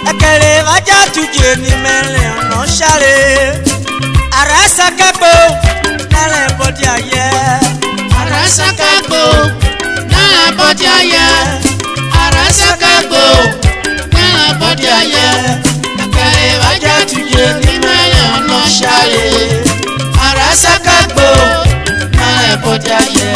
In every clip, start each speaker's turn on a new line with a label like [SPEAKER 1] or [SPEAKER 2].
[SPEAKER 1] Ekele vaja tuje ni mele no shale. Arasa kapo nale bodia ye.
[SPEAKER 2] Arasa kapo nale bodia ye. Arasa kapo nale bodia ye. Ekele vaja tuje ni mele no shale. Arasa kapo nale bodia ye.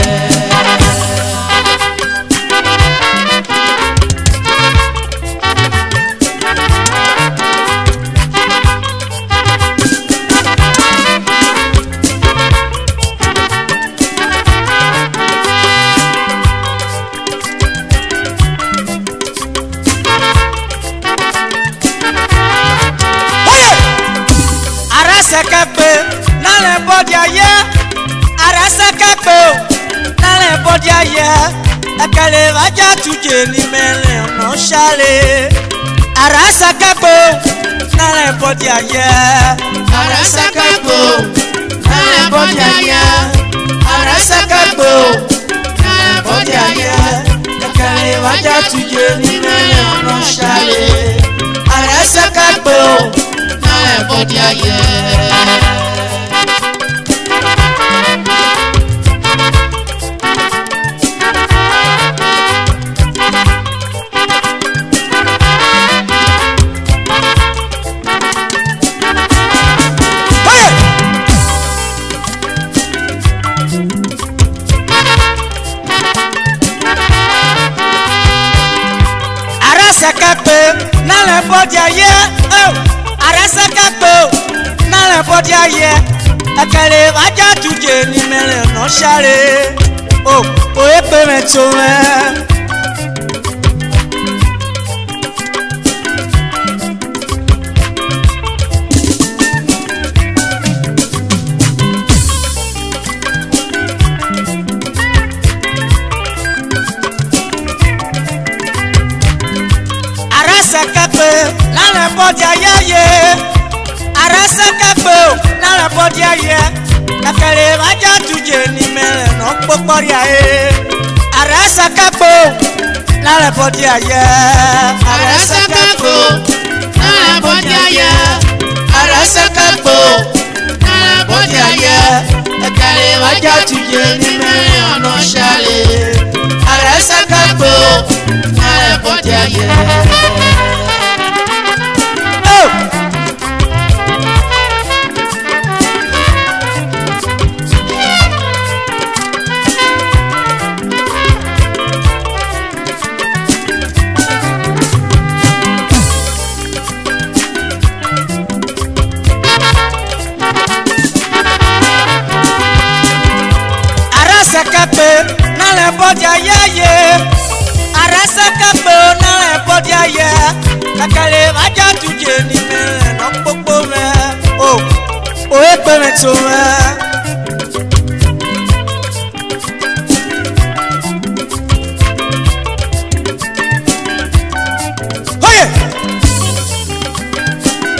[SPEAKER 1] Ekele vaja tuje ni mele no shale. Arasa kapo nale bodia ye.
[SPEAKER 2] Arasa kapo nale bodia ye. Arasa kapo nale bodia ye.
[SPEAKER 1] Ekele vaja tuje ni mele no shale.
[SPEAKER 2] Arasa kapo nale bodia ye.
[SPEAKER 1] Nale bodia ye, oh, arasa kapo, nale bodia ye. Ekele vaja tuje ni mele no shale. Oh, epe me tome. Nale bodia ye. Arasa kapo nale bodia ye. Ekele vaja tuje ni mele no poporia e. Arasa kapo nale bodia ye.
[SPEAKER 2] Arasa kapo nale bodia ye. Arasa kapo nale bodia ye. Ekele vaja tuje ni mele no shale. Arasa kapo nale bodia ye.
[SPEAKER 1] Nale bodia ye. Arasa kapo nale bodia ye. Ekele vaja tuje ni mele no popo me. Oh, epe me tome. Oye,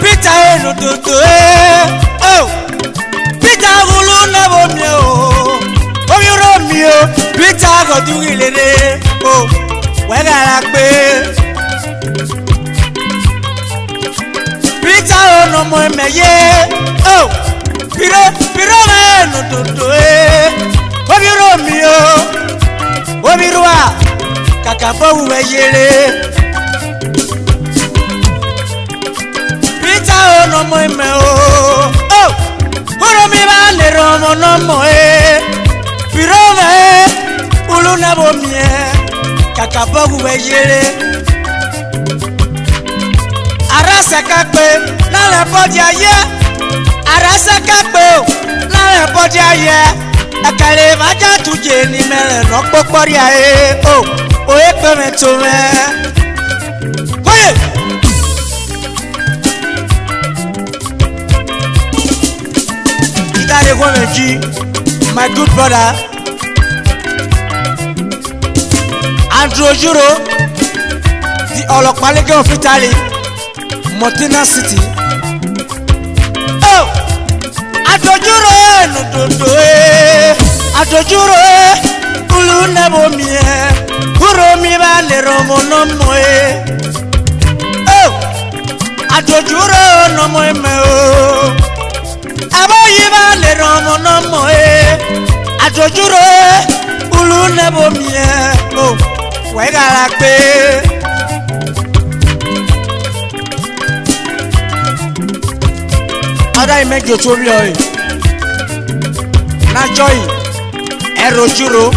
[SPEAKER 1] Peter eno dodo oh, Peter gulu na bomio. Peter go do ilere oh wegara pe Peter ono mo meye oh piro me no toto obiro mi o obirwa kaka bo weyere Peter ono mo me oh oro mi ba le romo no mo Pirove uluna bomie kakabogu weyere Arasa kape nale bodia ye. Arasa kape nale bodia ye. Ekele vaja tuje ni mele no poporia e oh epe me tome. Oye, Idare Gwomeji, my good brother Andrew Juro, the Olokmalege of Italy. Motina City. Oh, adojuro nudodo adojuro ulu nebo mie kuro mi ba le romo no moe. Oh, adojuro no moe me o aboyi ba le romo no moe adojuro ulu nebo mie. Oh, we gara pe. Ada imejo tori oy na joy erojuro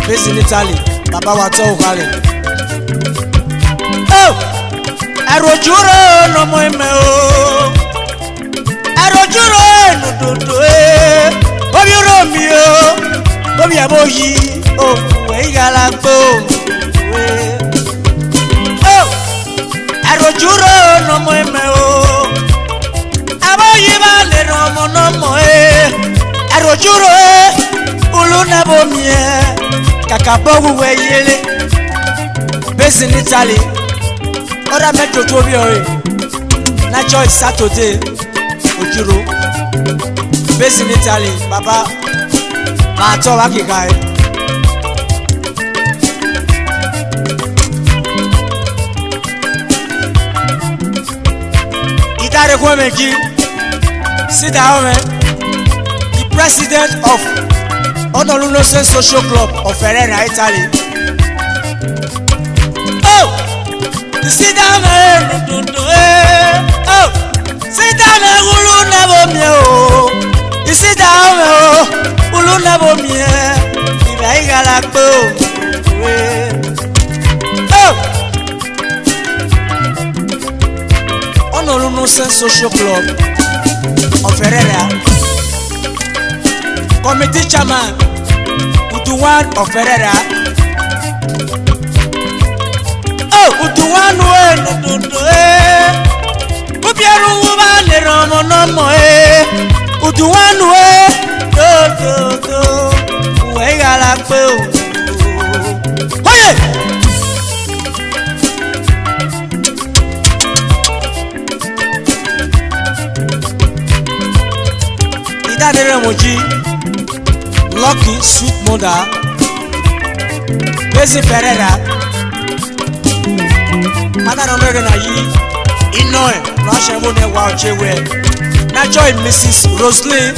[SPEAKER 1] based in Italy baba wa to ukale. Oh, erojuro no mo eme o erojuro no dodo obi ro mi o obi aboyi o we igala gbo we. Oh, erojuro no mo eme o aboyiba le romo no moe erojuro ulu na bomie kakabogu we yele based in Italy. Ora mejo to bi oy na joy Saturday ojuro based in Italy baba ma to wa kikai. Idare ko meji sit down, the president of Honolulu Social Club of Ferrera, Italy. Oh, sit down, oh, sit down, ulu nebo mie, sit down, ulu nebo mie, iba igala gbo. Oh, Honolulu Social Club of Ferrera, committee chairman Utuwan of Ferrera. Oh, Utuwan we no do Ubieru uba le romo no moe. Utuwan we do we gala pe o. Oye, Idadere moji Lucky sweet mother Bezi Ferrera Mada no rege na yi Inoe no ashemo ne wa ochewe na joy Mrs. Roslyn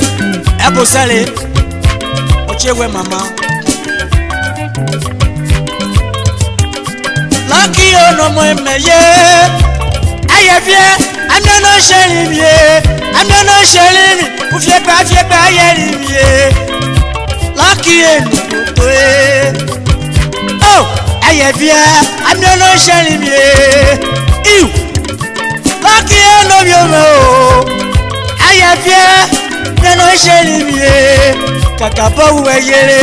[SPEAKER 1] Ebosele ochewe mama. Lucky ono mo emeye ayefie amia no sheri mie amia no sheri ufie pa ayeri mie. Lucky eno to oh ayefie amia no sheri mie iu. Lucky eno bio mo ayefie amia no sheri mie kakapo weyere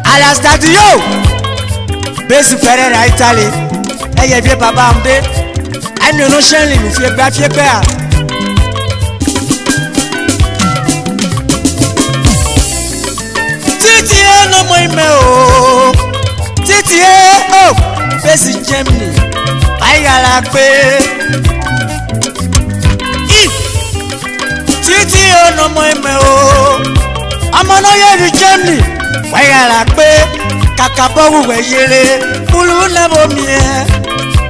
[SPEAKER 1] ala stadio Bezi Ferrera Italy. Eye vie baba amde ami no sheri mi fie pe a titi no mo ime o titi o Bezi Germany ayala pe if titi no mo ime o amo no ye Germany ayala pe kakabowu weyere ulu lebo mie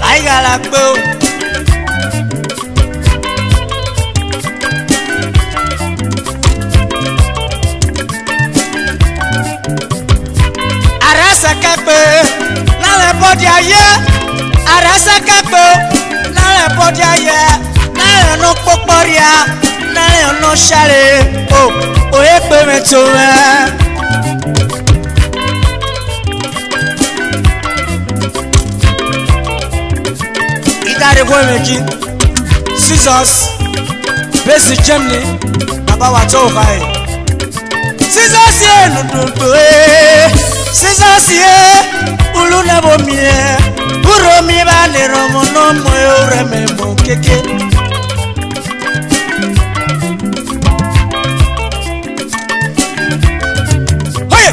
[SPEAKER 1] ayala pe o. Arasa kape na le body aye arasa kape na le body aye na le no poporia na le no shale o epe meto Idare go meji scissors Bezi Germany baba wa to kai scissors ye no do scissors ye ulu na bo mie uro mi ba le romo no mo ore me mo keke. Hey,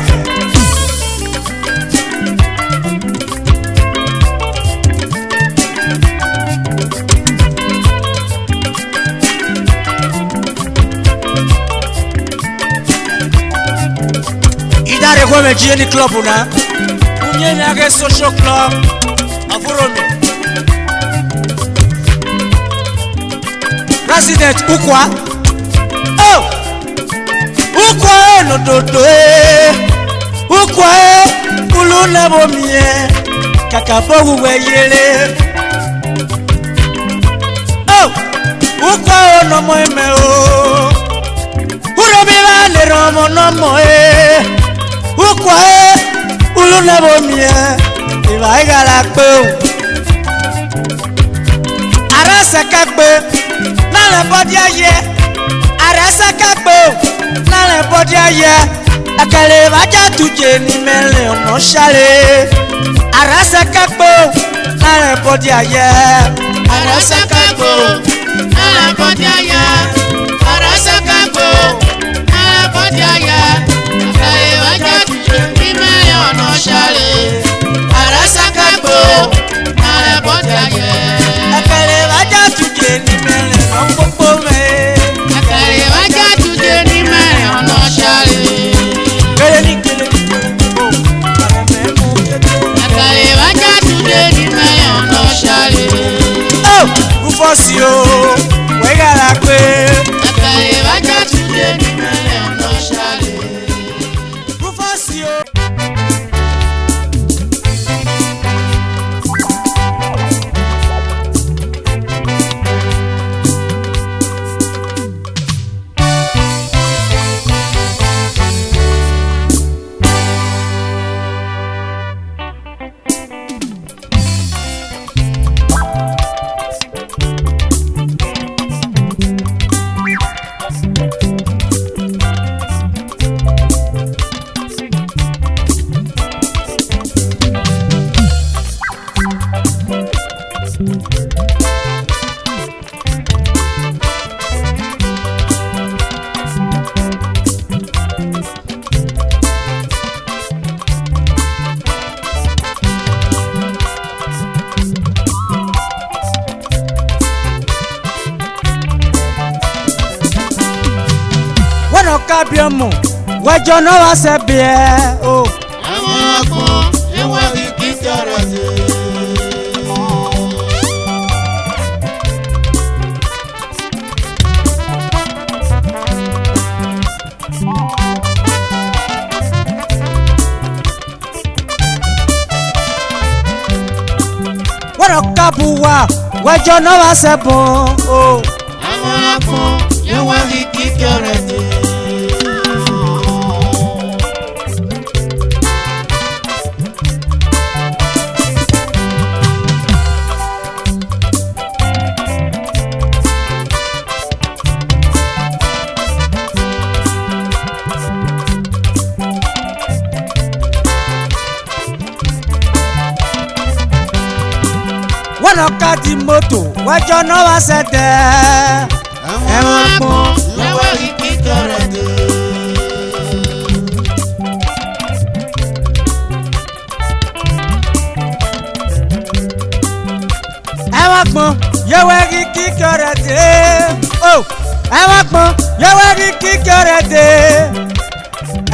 [SPEAKER 1] Jenny Club na Unyanyage Social Club Avuromi President Ukwa Oh Ukwa no dodo Ukwa Ulu nebo mie Kakabogu weyele Oh Ukwa no moime o Urobi va le romo no moe Ukwa Ulu nebo mie Iva igala kpe Arasa kakpe Nale body aye Arasa kakpe Nale body aye Akale vaja tuje ni mele ono shale Arasa kakpe Nale body aye
[SPEAKER 2] Arasa kakpe Nale body aye Arasa kakpe Nale body aye Akale vaja tuje ni mele ono shale Arasa kakpe Nale body aye
[SPEAKER 1] Akale vaja tuje ni mele ono me
[SPEAKER 2] Akale vaja tuje ni mele ono shale
[SPEAKER 1] Kele
[SPEAKER 2] Akale vaja tuje ni mele ono shale
[SPEAKER 1] Oh Ufosio Wegala kwe
[SPEAKER 2] Akale vaja tuje ni mele ono shale
[SPEAKER 1] Ufosio Kabiamu, wajo no wa se bie o.
[SPEAKER 2] Àwọn akọ ewa kiki tara se.
[SPEAKER 1] Wọ́n kabuwa, wajo no wa se bon o.
[SPEAKER 2] Àwọn akọ ewa kiki tara se.
[SPEAKER 1] Wọ́n ká di mọ́tò wájọ́ náà wá sẹ́dẹ̀.
[SPEAKER 2] Àwọn akọ ewa kiki tara se.
[SPEAKER 1] Ẹ̀wọ̀n gbọ̀n yẹ̀wẹ̀ rí kíkẹ́rẹ́ dé. Ẹ̀wọ̀n gbọ̀n yẹ̀wẹ̀ rí kíkẹ́rẹ́ dé.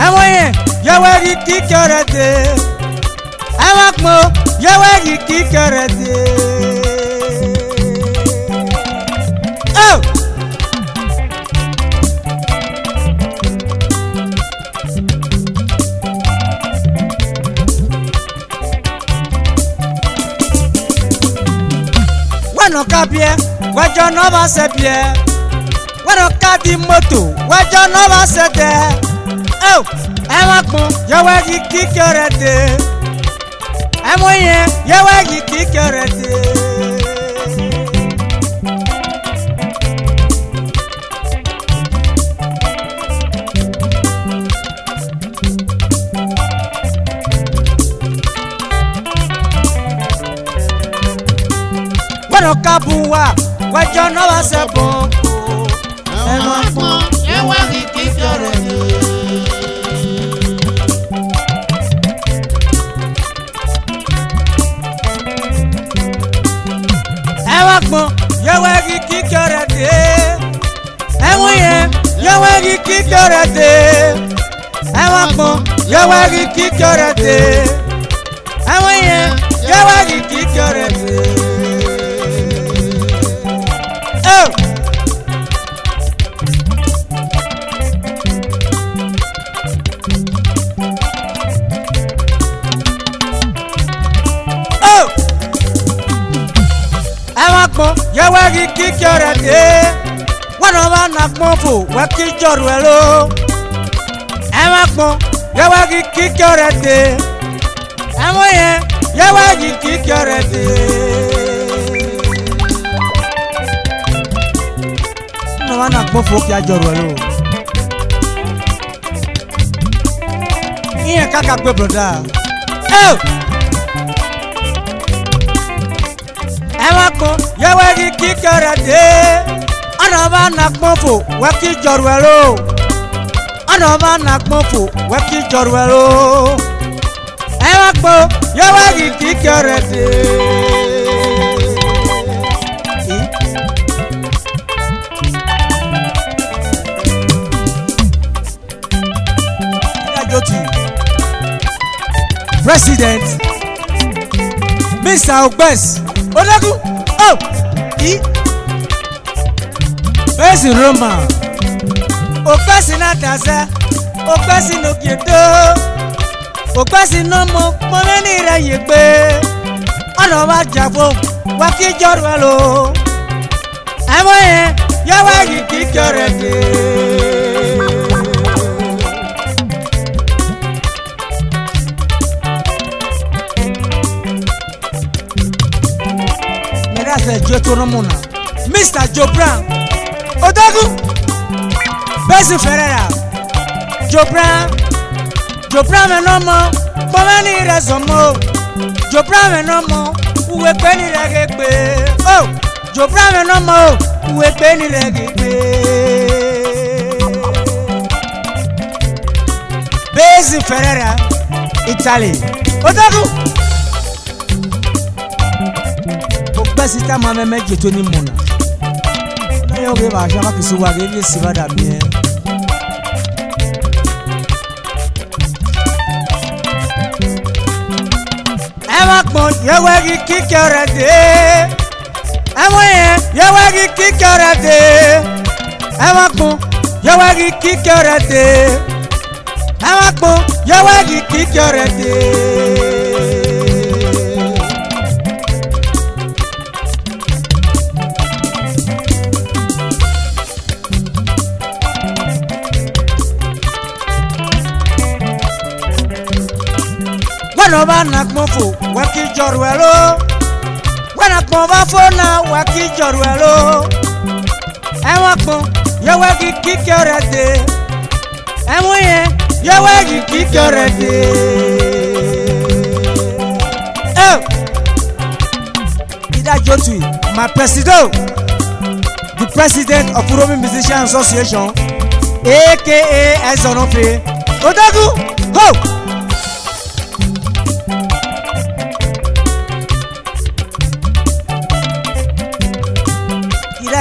[SPEAKER 1] Ẹ̀wọ̀n yẹn yẹ̀wẹ̀ rí kíkẹ́rẹ́ dé. Ẹ̀wọ̀n gbọ̀n yẹ̀wẹ̀ rí kíkẹ́rẹ́ dé. Wọ́n ká bíẹ́ wájọ́ náà bá ṣe bíẹ́. Wọ́n ká di mọ́tò wájọ́ náà bá ṣe dẹ́. Ẹ̀wọ̀n gbọ̀n yẹ̀wẹ̀ rí kíkẹ́rẹ́ dé. Ẹ̀wọ̀n yẹn yẹ̀wẹ̀ rí kíkẹ́rẹ́ dé. Wọ́n ká buwa wájọ́ náà wá ṣe bon o.
[SPEAKER 2] Àwọn akọ ewa kiki tara se.
[SPEAKER 1] Ẹ̀wọ̀n gbọ̀n yẹ̀wẹ̀ rí kíkẹ́rẹ́ dé. Ẹ̀wọ̀n yẹn yẹ̀wẹ̀ rí kíkẹ́rẹ́ dé. Ẹ̀wọ̀n gbọ̀n yawagi kikorete amoye yawagi kikorete oh oh awako yawagi kikorete wana wana kpofo wakijoruelo awako yawagi kikorete amoye yawagi kikorete wana wana kpofo kiajoruelo iye kaka gbe broda oh awako yawagi kikorete anaba na kpofo wakijoruelo anaba na kpofo wakijoruelo awako yawagi kikorete President Mr. Ogbes Odagu oh Besi Roma Ogbesi na daza Ogbesi no kiedo Ogbesi no mo meni ra yegbe Ono wa jafo wa ki jorwelo Amoye yawagi kikorete Jotonomona Mr. Jobran Odagu Besi Ferreira Jobran menomo Pomani rezomo Jobran menomo Uwe peni regegbe Oh Jobran menomo Uwe peni regegbe Besi Ferreira Italy Odagu Sita mama meje to ni mona na yo be ba jama kisuwa ge ni sibada mi ama pon yawagi kikorete amoye yawagi kikorete ama pon yawagi kikorete ama pon yawagi kikorete Wana na kmofo wakijoruelo wana kmova fona wakijoruelo awako yawagi kikorete amoye yawagi kikorete oh Ida Jotui my president the president of Uromi Musicians Association aka Esonofe Odagu ho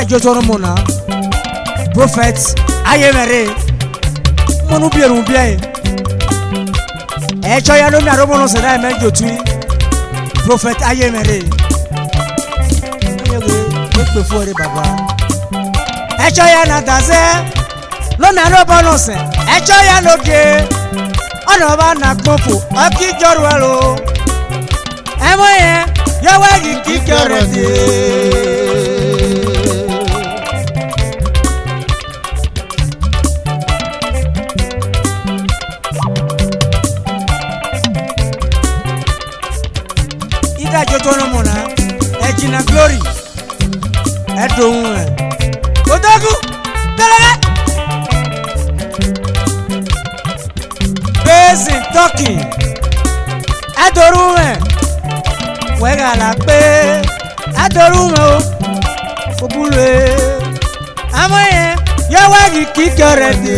[SPEAKER 1] Jotoromona Prophet Ayemere Monu bieru biae Echo ya no mi arobono se na me Jotui Prophet Ayemere Ekpe fore baba Echo ya na daze Lo mi arobono se Echo ya no ge Ono ba na kpofo Aki joruelo Emoye Yawagi kikorete Jotonomona Ejina Glory Edouwe Odagu Delege Besi Talking Edoruwe Wega la pe Edoruwe o Obule Amoye Yawagi kikorete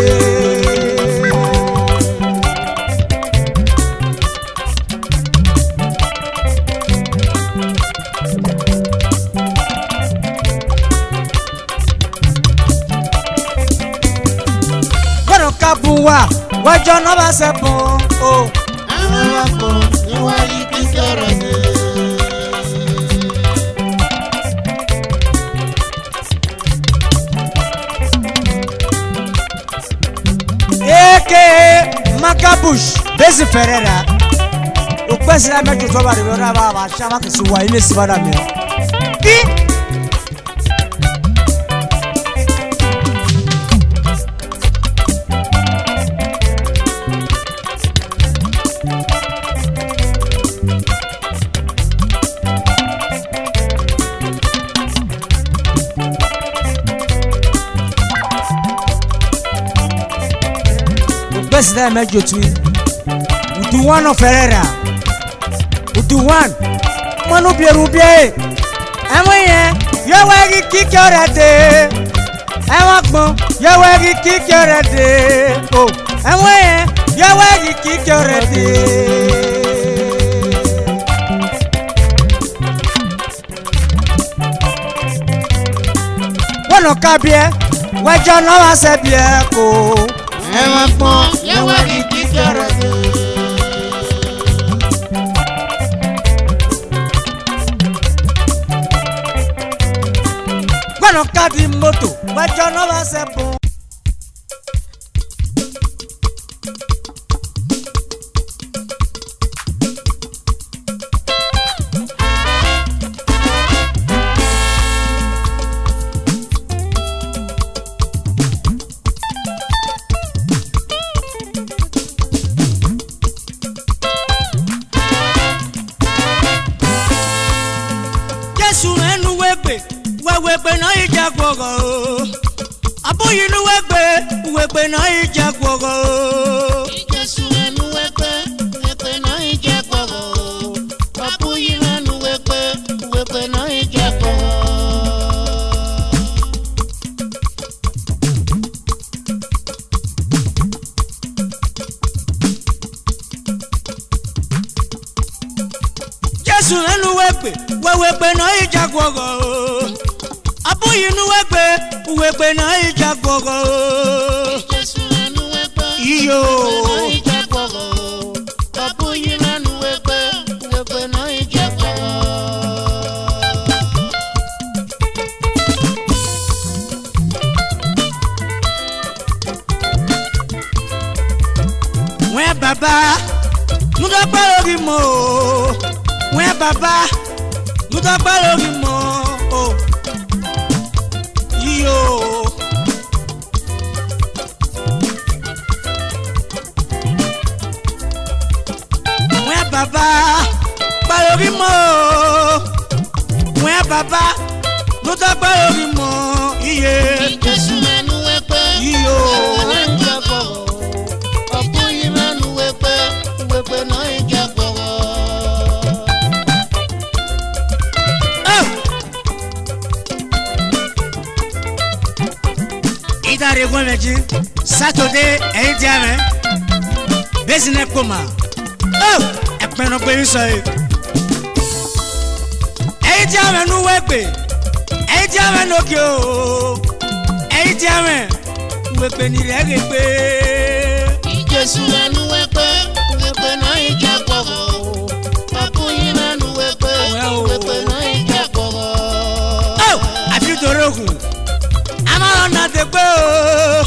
[SPEAKER 1] Kabuwa wajo no ba sepon Oh,
[SPEAKER 2] Amawako niwali kikorode.
[SPEAKER 1] Makabush, Bezi Ferreira. O presidente me jogou a ribeira, vai chamar que se o Aine se vai dar meu. President me jotui udu one of Ferreira udu one manu bierubie enwe yewe kikorede enwa gbon yewe kikorede o enwe yewe kikorede wono kabie wejo no wa se bie ko
[SPEAKER 2] Ewa pon yewe kikorede.
[SPEAKER 1] Bueno, kadi moto, wejo no va se bon. Wegbe na ija gwogo aboyi nu wegbe na ija gwogo
[SPEAKER 2] Jesu enu wegbe na ija gwogo aboyi nu wegbe na ija gwogo
[SPEAKER 1] Jesu enu wegbe na ija gwogo aboyi nu wegbe na ija gwogo
[SPEAKER 2] Jesu enu
[SPEAKER 1] iyo
[SPEAKER 2] na ija gwogo aboyi nu wegbe na ija gwogo
[SPEAKER 1] we baba mudo paro mo we baba mudo paro mo oh yo we baba paro mo we baba mudo paro mo iye
[SPEAKER 2] Jesu enu
[SPEAKER 1] iyo
[SPEAKER 2] na ija gwogo aboyi nu wegbe na ija gwogo
[SPEAKER 1] idare gwomeji Saturday eyin ti ame business koma oh epeno pe so e eyin ti ame nu wegbe eyin ti ame noke o eyin ti ame wegbe ni regbe
[SPEAKER 2] Jesu enu wegbe na ija gwogo aboyi nu wegbe na ija gwogo
[SPEAKER 1] oh afi dorogun amaro na de gbe o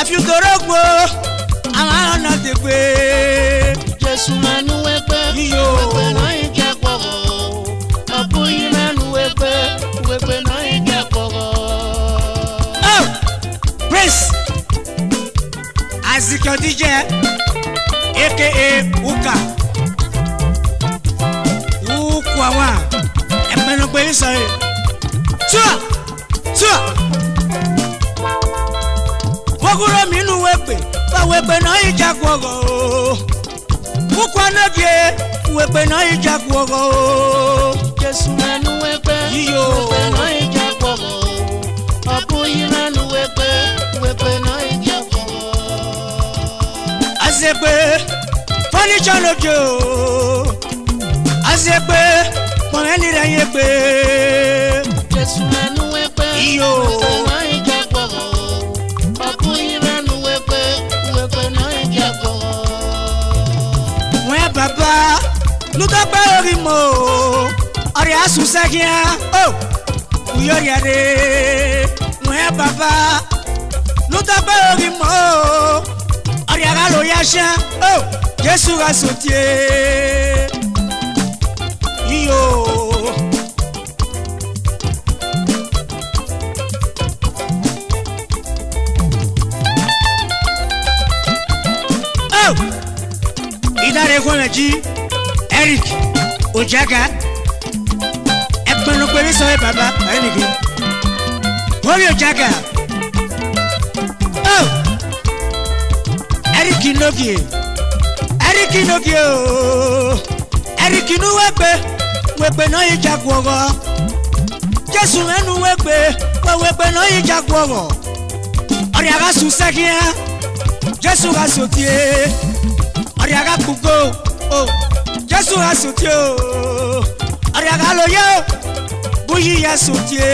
[SPEAKER 1] afi dorogun amaro na de gbe
[SPEAKER 2] Jesu enu wegbe na ija gwogo aboyi nu wegbe na ija gwogo
[SPEAKER 1] oh Prince Azikio DJ aka Uka Ukwawa epeno pe so e tua Boguro mi nu wegbe na ija gwogo Ukwa nage wegbe na ija gwogo
[SPEAKER 2] Jesu enu wegbe na ija gwogo aboyi nu wegbe na ija gwogo
[SPEAKER 1] Azegbe furniture nojo Azegbe pọ̀mẹ́ni rẹ̀ yẹ pé
[SPEAKER 2] Jesu enu wegbe na ija gwogo aboyi nu wegbe na ija gwogo
[SPEAKER 1] susagia oh uyoriade mwe papa lutaba orimo oriaga lo yasha oh Jésus a sauté yo oh idare komeji Eric Ojaga ẹgbọn ló péré sọ ẹ bàbá ẹnìkì wọ́n yóò Ojaga oh Eric Nogie ooo Eric nu wẹ́pẹ́ náà yìí jagun ọ̀rọ̀ Jésù ẹnu wẹ́pẹ́ náà yìí jagun ọ̀rọ̀ ọ̀rẹ́ àga sùn sẹ́kìá Jésù ra sòtìé ọ̀rẹ́ àga gbogbo o Jésù ra sòtìé o ọ̀rẹ́ àga ló yẹ o bóyí ya sòtìé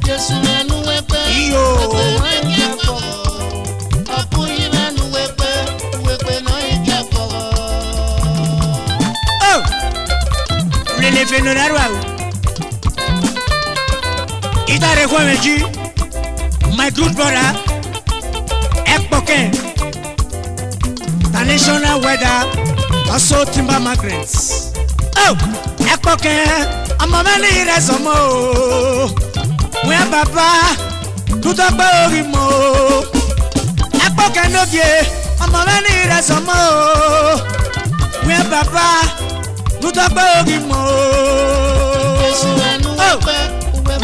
[SPEAKER 2] Jésù ẹnu wẹ́pẹ́
[SPEAKER 1] iyo
[SPEAKER 2] náà yìí jagun ọ̀rọ̀ ọ̀bùyí ẹnu wẹ́pẹ́ náà yìí jagun ọ̀rọ̀.
[SPEAKER 1] oh lele fenonaro awo itare kwemeji my good brother ekpoke the national weather also timber migrants oh ekpoke amamani resomo we baba tutogba orimo ekpoke nogie amamani resomo we baba tutogba orimo
[SPEAKER 2] Jésù ẹnu wẹ́pẹ́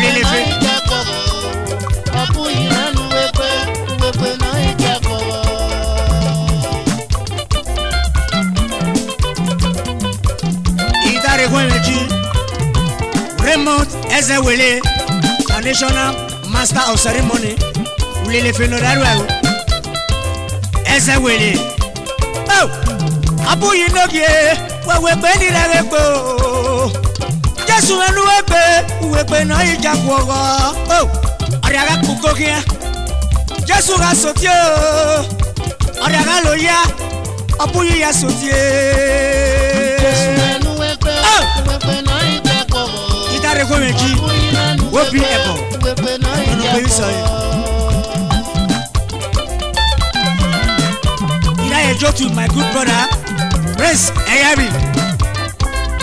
[SPEAKER 1] Really
[SPEAKER 2] náà yìí jagun ọ̀rọ̀ ọ̀bùyí ẹnu wẹ́pẹ́ náà yìí jagun ọ̀rọ̀.
[SPEAKER 1] Idare Gwemeji Raymond Ezewele the national master of ceremony Ulele Fenodaru Ezewele oh Abuyi Nogie wewe ni rego Jésù ẹnu wẹ́pẹ́ náà yìí jagun ọ̀rọ̀ oh ọ̀rẹ́ àga kúkó kíá Jésù ra sòtìé o ọ̀rẹ́ àga ló yá Abuyi ya sòtìé
[SPEAKER 2] Jésù ẹnu wẹ́pẹ́ náà yìí jagun ọ̀rọ̀
[SPEAKER 1] Idare Gwemeji
[SPEAKER 2] ọ̀bùyí ẹnu
[SPEAKER 1] Obi Ebo
[SPEAKER 2] wẹ́pẹ́ náà yìí
[SPEAKER 1] Ọ̀nà pẹ̀lú
[SPEAKER 2] jagun
[SPEAKER 1] sọ̀rọ̀.
[SPEAKER 2] ọ̀rọ̀.
[SPEAKER 1] Idaye Jotu my good brother Prince Eyari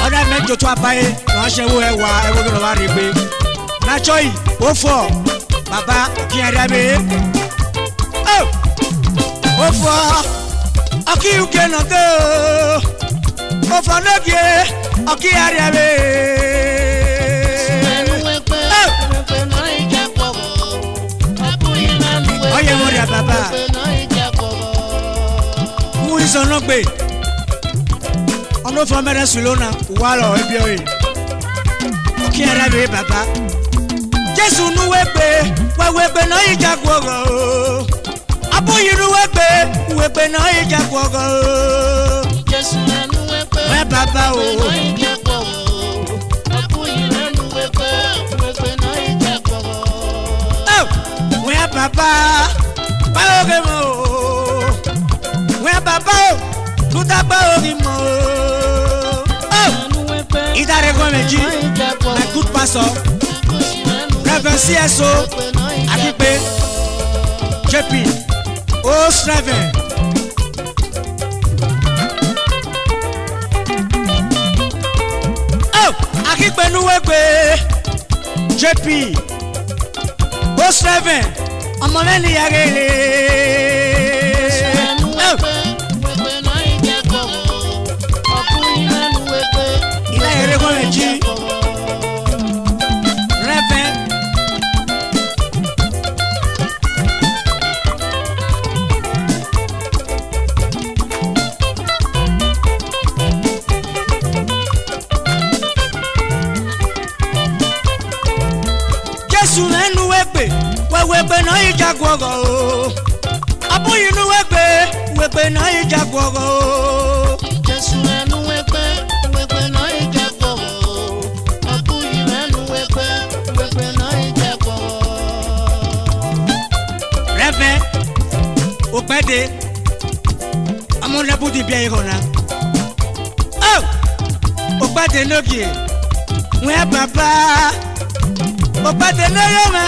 [SPEAKER 1] ọ̀dà mẹ́jọ tó abáyé ránṣẹ́ wo ẹwà ẹwọ́ tó lọ́wọ́ rí pé nàchọ́ yìí ó fọ́ bàbá kí ẹ̀rí abẹ́ ó fọ́ ọkì uk náà tó ó fọ́ lókè ọkì ẹ̀rí abẹ́
[SPEAKER 2] ẹnu wẹ́pẹ́ náà yìí jagun ọ̀rọ̀ ọ̀bùyí ẹnu
[SPEAKER 1] ọyẹ wọn rí bàbá
[SPEAKER 2] wẹ́pẹ́ náà yìí jagun ọ̀rọ̀.
[SPEAKER 1] wú ìsọ̀nà gbé ọ̀nà fún ọmọdé sùlọ́nà wà lọ ẹbí ọ̀yẹ́ ọkì ẹ̀rí abẹ́ bàbá Jésù nu wẹ́pẹ́ náà yìí jagun ọ̀rọ̀ o Abuyi nu wẹ́pẹ́ náà yìí jagun ọ̀rọ̀ o
[SPEAKER 2] Jésù ẹnu
[SPEAKER 1] wẹ́ bàbá o
[SPEAKER 2] náà yìí jagun ọ̀rọ̀ ọ̀bùyí ẹnu wẹ́pẹ́ náà yìí jagun ọ̀rọ̀.
[SPEAKER 1] wẹ́ bàbá báwo kẹ́ mọ́ o wẹ́ bàbá o kúta báwo kì mọ́ o Idare Gwemeji my good pastor Reverend CSO Akipe JP O7 oh Akipe nu wẹ́pẹ́ JP O7 ọmọ lẹ́ni yàrá ilé Idare Gwemeji Reverend Jésù ẹnu wẹ́pẹ́ náà yìí jagun ọ̀rọ̀ o Abuyi nu wẹ́pẹ́ náà yìí jagun ọ̀rọ̀ o
[SPEAKER 2] Jésù ẹnu wẹ́pẹ́ náà yìí jagun ọ̀rọ̀ ọ̀bùyí ẹnu wẹ́pẹ́ náà yìí jagun ọ̀rọ̀.
[SPEAKER 1] Reverend Opede amúnabúdì bí ẹ̀yẹ kọ̀ọ̀nà oh Opede Nogie ouais papa papa de l'ayama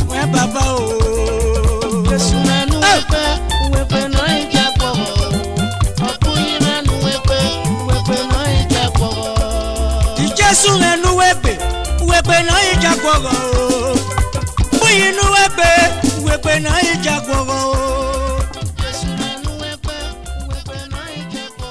[SPEAKER 1] ouais papa oh
[SPEAKER 2] Yesu na nuwepe wepe no ijako Opuyina nuwepe wepe no ijako
[SPEAKER 1] Yesu na nuwepe wepe no ijako Opuyina wepe no ijako
[SPEAKER 2] Yesu na nuwepe wepe no ijako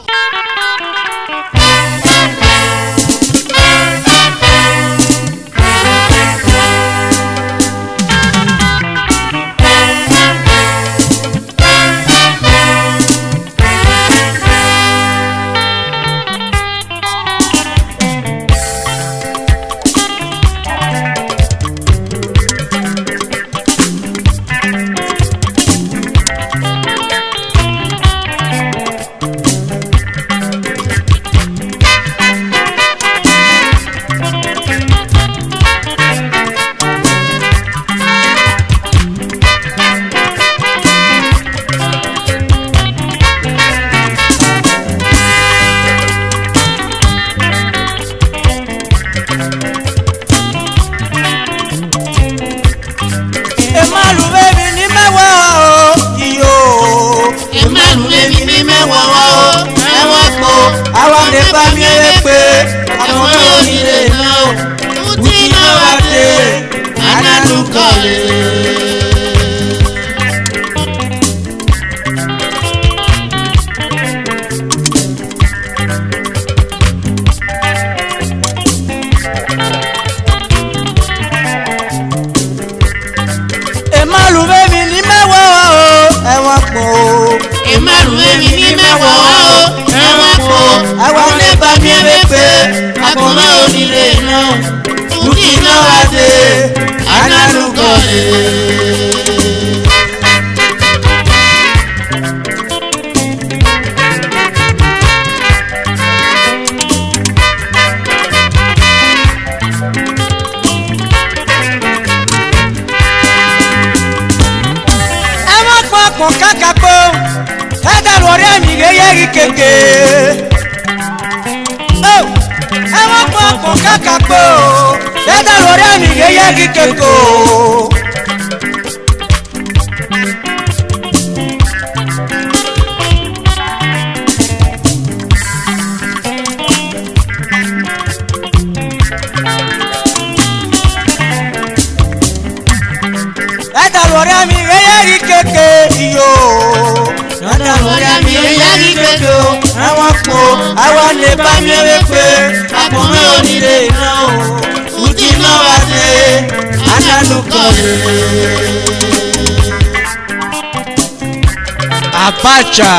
[SPEAKER 1] Abacha.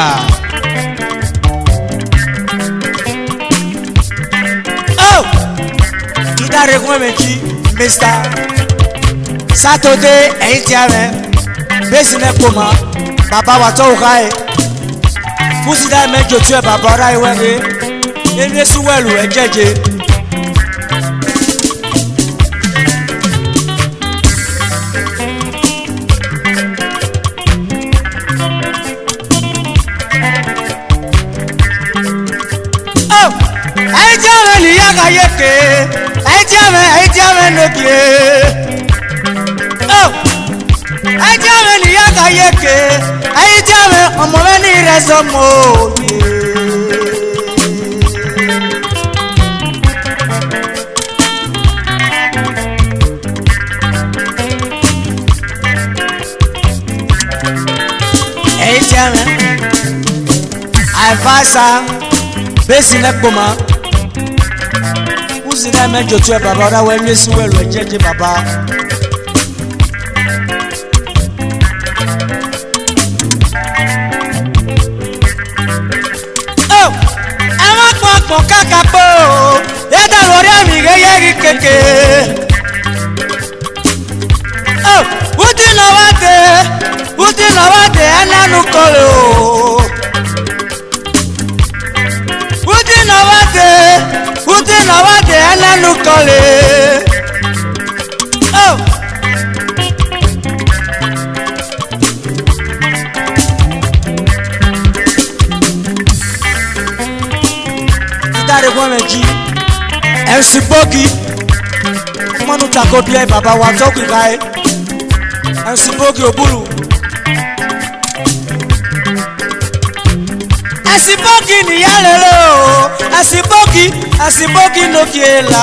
[SPEAKER 1] Oh, Idare Gwemeji, Mr. Saturday, Aintiame, Business Poma, Baba Watoukai, Pusida Mejo to Baba Raiwege, Enesuelu, and Jeje. Aitiame nokie. Oh, aitiame ni yakayeke. Aitiame omome ni resomo. Aitiame. Avasa. Business Poma. Usina mejo tu baba ora wa nyesi welu ejeje baba. Oh, awa popo kakapo. Yeda lori ami geye keke. Oh, uti na wate ananu kolo. Uti na wate ananu kole. Oh, Idare Gwemeji, MC Bogi mọ́nú tako bí ẹ bàbá wa tó kíkà ẹ MC Bogi òbúrú MC Bogi nìyá lélẹ̀ o MC Bogi lókè là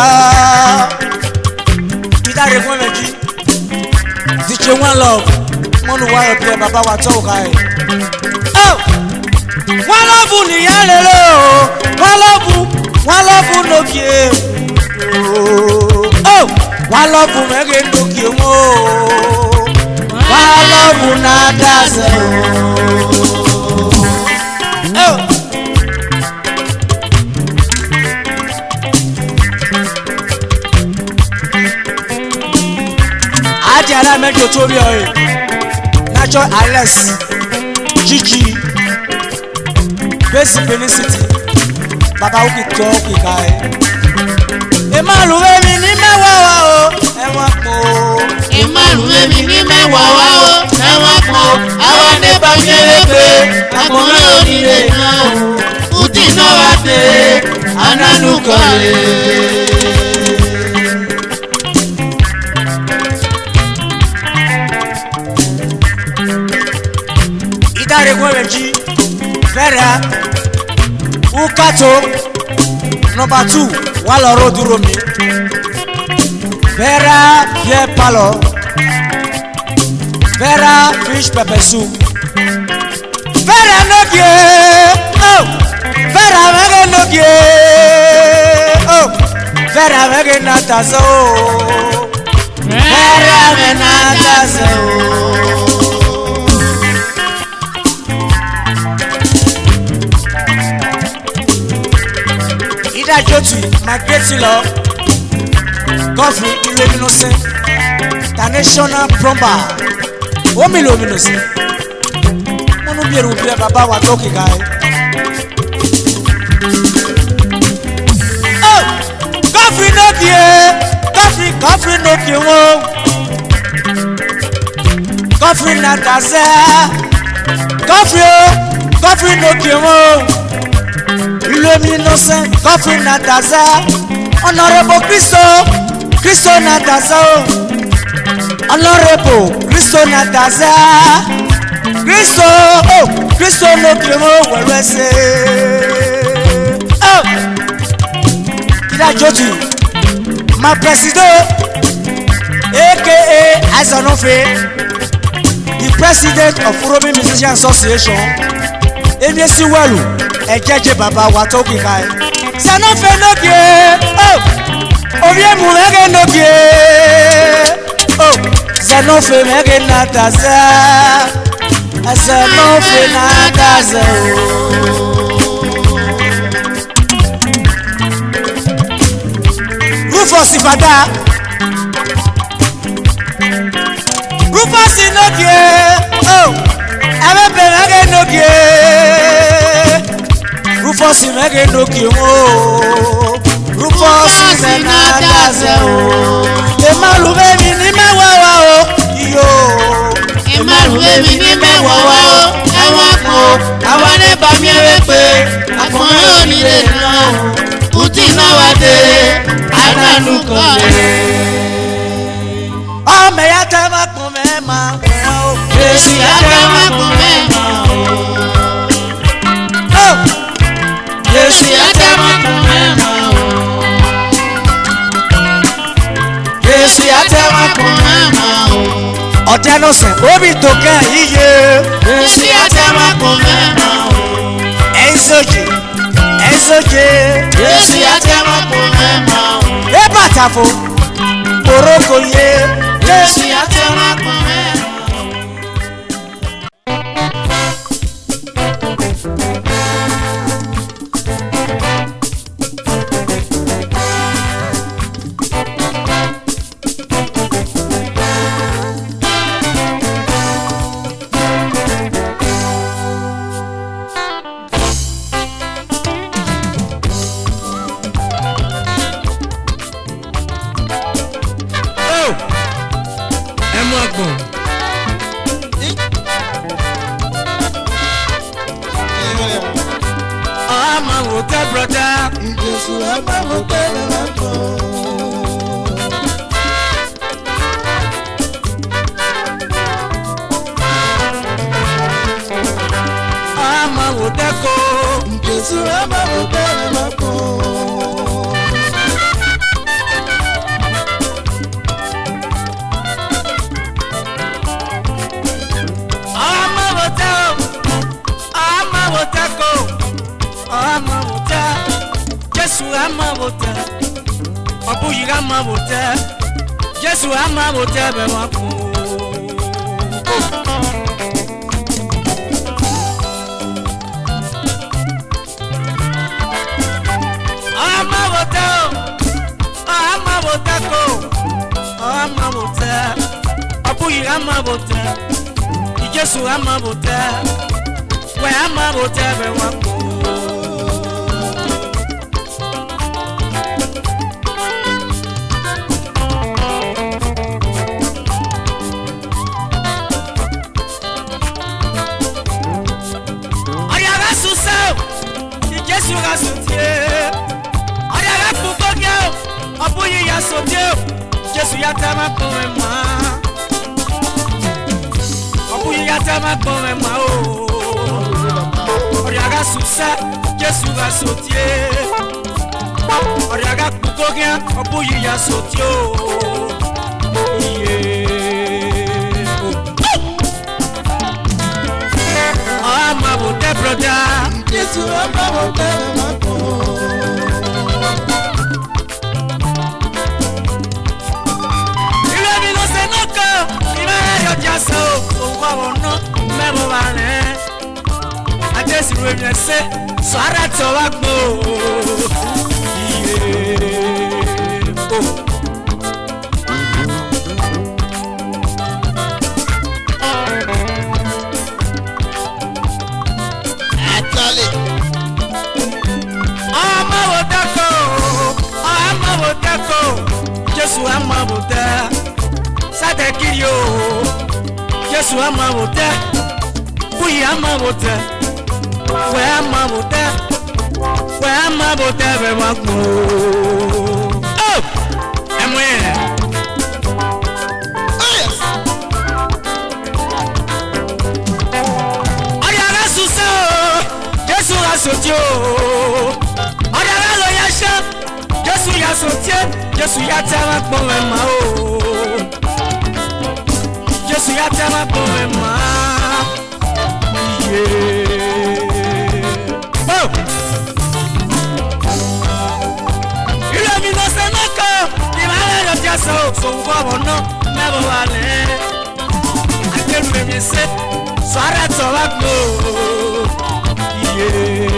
[SPEAKER 1] ìdáre fún ẹ̀mẹ́jì DJ One Love mọ́nú wa rẹ̀ bí ẹ bàbá wa tó kíkà ẹ One Love nìyá lélẹ̀ o One Love lókè One Love mẹ́gẹ́ lókè wọ́n One Love náà dáṣẹ́ o. Ajara mẹ́jọ torí ọ̀rẹ́ Nacho Alex Gigi Bẹ́sì Benin City Baba Oki tó kíkà ẹ̀. Ìmọ̀lùwẹ̀ mi ní mẹ́wàá wá o ẹ̀wọ̀n pọ̀.
[SPEAKER 2] Ìmọ̀lùwẹ̀ mi ní mẹ́wàá wá o ẹ̀wọ̀n pọ̀. Àwọn nípa ṣẹlẹ̀ pé àpọ̀mọ́ òdìdè náà o. Ùtí náà wá dé anánúkọ̀ rẹ̀.
[SPEAKER 1] Ìdáre fún ẹ̀mẹ́jì fẹ́rẹ̀ Ukato number 2 wà lọ́rọ̀ dúró mi Vera Pierre Palo Vera fish pepper soup Vera nogie oh Vera mege nogie oh Vera mege natazo Vera mege natazo Jotu, my great love, Godfrey Illumination, the national plumber, Omi Illumination. Mono bi eru bi baba wa doki guy. Oh, Godfrey no kie, Godfrey no kie wo. Godfrey na daza, Godfrey no kie wo. Illumination, Godfrey Nataza, Honorable Christo Nataza, Honorable Christo Nataza, Christo no kemo where say, oh, Kida Joji, my president, aka Asanofe, the president of Uromi Musician Association, Ebiesi Welu. Ejeje baba wa to kíkà ẹ Sanofe nokie oh Obiemu mege nokie oh Sanofe mege nataza Sanofe nataza Rufus Ifada Rufus nokie oh Abebe mege nokie Rufus mege noki wo Rufus mena dase o Ìmọ̀lùwẹ̀ mi ní mẹ́wàá wá o iyo
[SPEAKER 2] Ìmọ̀lùwẹ̀ mi ní mẹ́wàá wá o ẹ̀wọ̀n pọ̀. Àwọn nípa ṣẹlẹ̀ pé àpọ̀mọ́ òdìdè náà o. Ùtí náà wá dé anánúkọ̀ rẹ̀.
[SPEAKER 1] Ọmọ ya tẹ́ máa pọ̀ mẹ́ẹ̀mà wẹ̀ o
[SPEAKER 2] Èsì àtẹ máa pọ̀ mẹ́ẹ̀mà o. Èsì àtẹ máa pọ̀ mẹ́ẹ̀mà o. Èsì àtẹ máa pọ̀ mẹ́ẹ̀mà o.
[SPEAKER 1] Ọ̀tẹ́ náà sẹ̀ omi tó kẹ́ yíyé
[SPEAKER 2] Èsì àtẹ máa pọ̀ mẹ́ẹ̀mà o.
[SPEAKER 1] Ẹ̀ńsọ̀jì
[SPEAKER 2] Èsì àtẹ máa pọ̀ mẹ́ẹ̀mà o.
[SPEAKER 1] Ẹ bàtàfo Koroko yé
[SPEAKER 2] Èsì àtẹ máa pọ̀ mẹ́ẹ̀mà o.
[SPEAKER 1] ama wote brother.
[SPEAKER 2] Jesu ama wote lako.
[SPEAKER 1] Ama wote ko.
[SPEAKER 2] Jesu ama wote lako.
[SPEAKER 1] Jesu ama wote, obuyi ama wote, Jesu ama wote be wako. Ama wote ko, ama wote, obuyi ama wote, Jesu ama wote, we ama wote be wako. Jesu a sauté, on a la pouponnière, on bouillit à sauter, Jesu a ta main pour moi, on bouillit à ta main pour moi, on a la soussa, Jesu a sauté, on a la pouponnière, on bouillit à sauter, ah ma beauté brother.
[SPEAKER 2] Jesu ama wote lako.
[SPEAKER 1] Ile mi no se noko, ime yo jaso, owa wono, me bo vale. Ajesi we mi se, so ara to wa gbo. Jesu ama wote, sate kirio. Jesu ama wote, buyi ama wote, we ama wote, we ama wote be wako. Oh, emwe.
[SPEAKER 2] Oh yes.
[SPEAKER 1] Oya la suso, Jesu la sotio. Oya la lo yasha, Jesu ya sotie. Jesu ya tama kwa wema o. Jesu ya tama kwa wema. Yeah. Oh. Ile mi no se noko. Imale yo jaso. So uwa wono. Nebo wale. Ake mwemye se. Swara towa go. Yeah.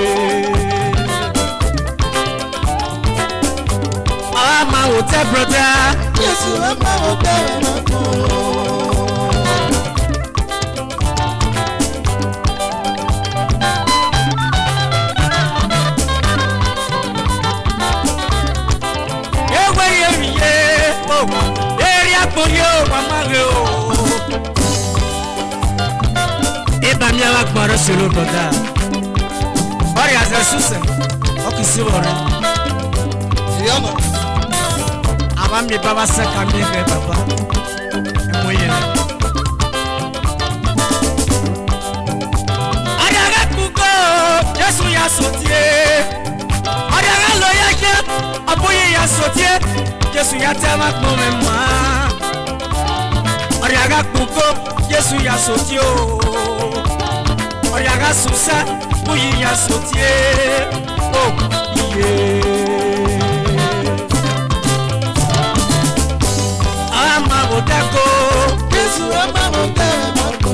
[SPEAKER 1] Ama wote brother.
[SPEAKER 2] Jesu ama wote lako.
[SPEAKER 1] Ewe ye oh, eri apoyo mama o. Eba mi ala gboro solo brother. Ori aze suse. Okisi wore.
[SPEAKER 2] Yama.
[SPEAKER 1] Abambi baba saka mi ke baba. Moye. Ayaga kuko, Jesu ya sotie. Ayaga lo ya ke, aboye ya sotie. Jesu ya tama kwa mema. Ayaga kuko, Jesu ya sotio. Ayaga susa, buyi ya sotie. Oh, yeah. Ama wotako,
[SPEAKER 2] Jesu ama wote lako.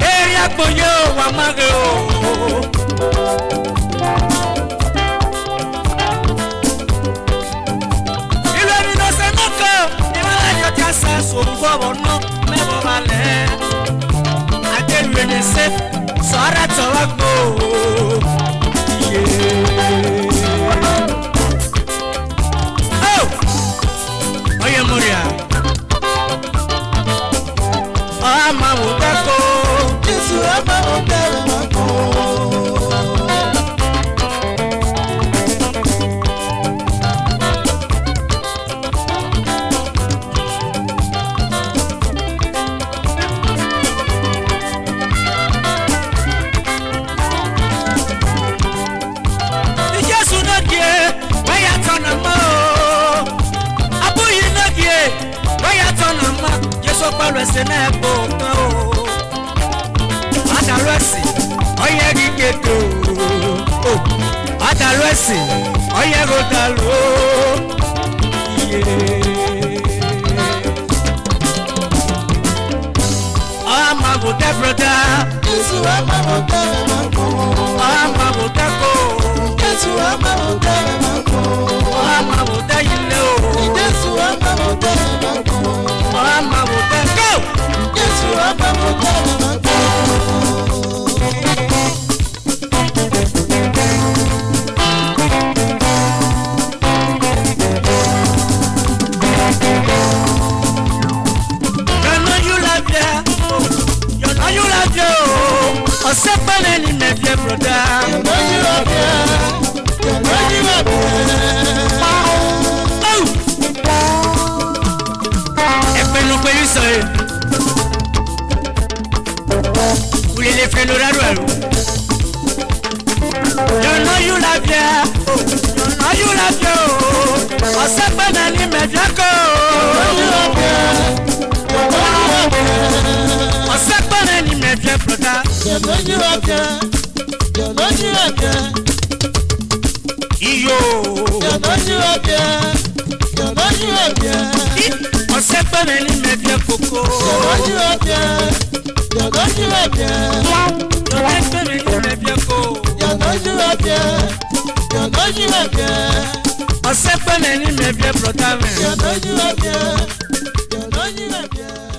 [SPEAKER 1] Eri akpoye o, amage o. sora tawagbo oh oye moria ama mutako Yesu ama mutako Senebo Adaresi oye giketo Adaresi oye godalo Amagote brother Yesu amagote mako Amagote ko Yesu amagote mako Amagote ile o Yesu amagote mako Amagote go Yesu amagote mako Osepane ni me vie brother you know you are Epenu pe you say Uli le freno raro You know you love ya You know you love you Osepane ni me vie ko Osepane ni me vie brother You know you are bien, you know you are bien. Iyo, you know you are bien, you know you are bien. On sait pas les mais bien coco. You know you are bien, you know you are bien. You know les mais bien coco. You know you are bien, you know you are bien. On sait pas les mais bien brother. You know you are bien, you know you are bien.